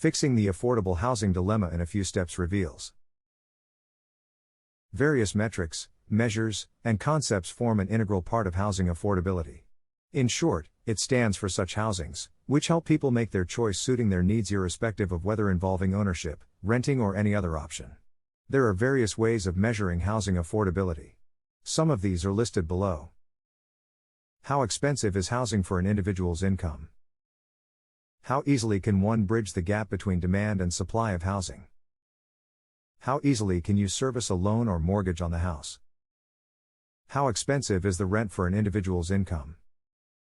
Fixing the affordable housing dilemma in a few steps reveals. Various metrics, measures, and concepts form an integral part of housing affordability. In short, it stands for such housings, which help people make their choice suiting their needs irrespective of whether involving ownership, renting, or any other option. There are various ways of measuring housing affordability. Some of these are listed below. How expensive is housing for an individual's income? How easily can one bridge the gap between demand and supply of housing? How easily can you service a loan or mortgage on the house? How expensive is the rent for an individual's income?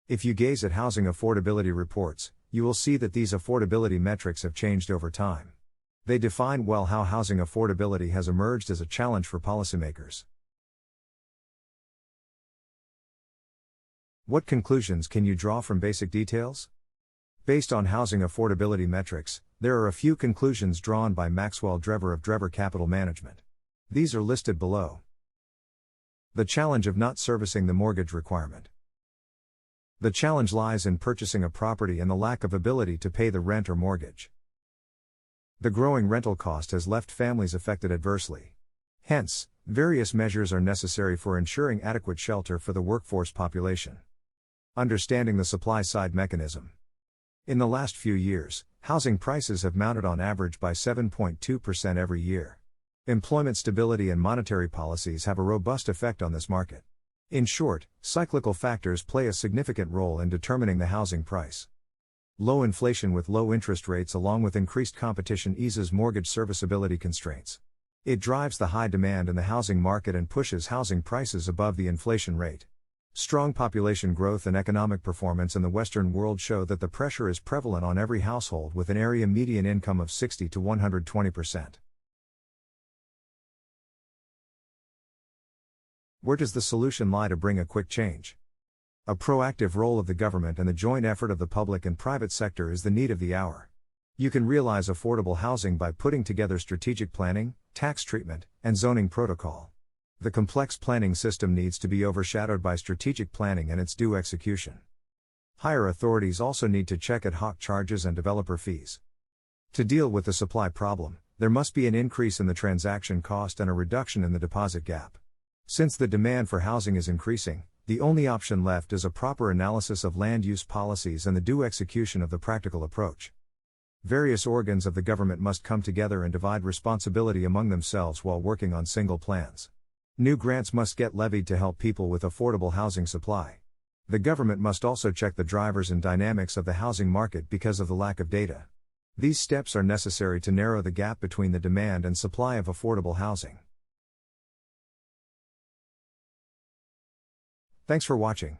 If you gaze at housing affordability reports, you will see that these affordability metrics have changed over time. They define well how housing affordability has emerged as a challenge for policymakers. What conclusions can you draw from basic details? Based on housing affordability metrics, there are a few conclusions drawn by Maxwell Drever of Drever Capital Management. These are listed below. The challenge of not servicing the mortgage requirement. The challenge lies in purchasing a property and the lack of ability to pay the rent or mortgage. The growing rental cost has left families affected adversely. Hence, various measures are necessary for ensuring adequate shelter for the workforce population. Understanding the supply-side mechanism. In the last few years, housing prices have mounted on average by 7.2% every year. Employment stability and monetary policies have a robust effect on this market. In short, cyclical factors play a significant role in determining the housing price. Low inflation with low interest rates along with increased competition eases mortgage serviceability constraints. It drives the high demand in the housing market and pushes housing prices above the inflation rate. Strong population growth and economic performance in the Western world show that the pressure is prevalent on every household with an area median income of 60 to 120%. Where does the solution lie to bring a quick change? A proactive role of the government and the joint effort of the public and private sector is the need of the hour. You can realize affordable housing by putting together strategic planning, tax treatment, and zoning protocol. The complex planning system needs to be overshadowed by strategic planning and its due execution. Higher authorities also need to check ad hoc charges and developer fees. To deal with the supply problem, there must be an increase in the transaction cost and a reduction in the deposit gap. Since the demand for housing is increasing, the only option left is a proper analysis of land use policies and the due execution of the practical approach. Various organs of the government must come together and divide responsibility among themselves while working on single plans. New grants must get levied to help people with affordable housing supply. The government must also check the drivers and dynamics of the housing market because of the lack of data. These steps are necessary to narrow the gap between the demand and supply of affordable housing. Thanks for watching.